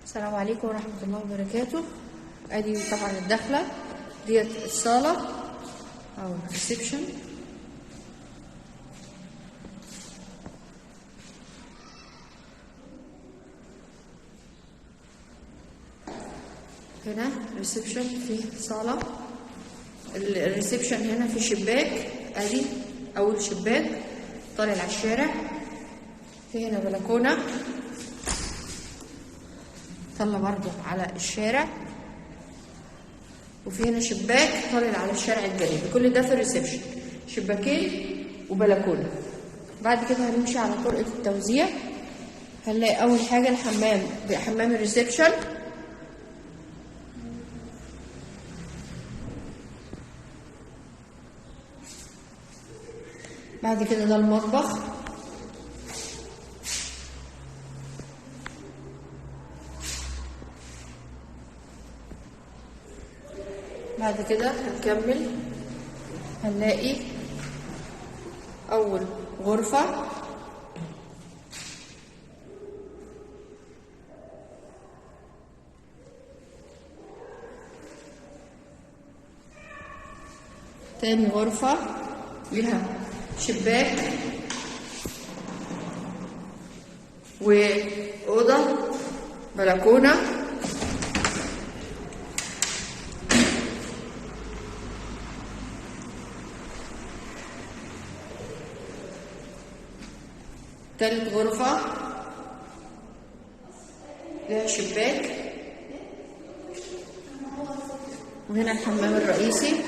السلام عليكم ورحمة الله وبركاته. ادي طبعا الدخلة ديت الصالة او الريسبشن. هنا ريسبشن فيه صالة. الريسبشن هنا في شباك، ادي اول شباك طالع على الشارع. في هنا بلكونة طلع برضه على الشارع، وفي هنا شباك طالع على الشارع الجانبي. كل ده في الريسبشن، شباكين وبلكونه. بعد كده هنمشي على طرقة التوزيع. هنلاقي اول حاجه الحمام، بحمام الريسبشن. بعد كده ده المطبخ. بعد كده هنكمل، هنلاقي أول غرفة، تاني غرفة لها شباك وأوضة بلكونة. تالت غرفة لها شباك، وهنا الحمام الرئيسي.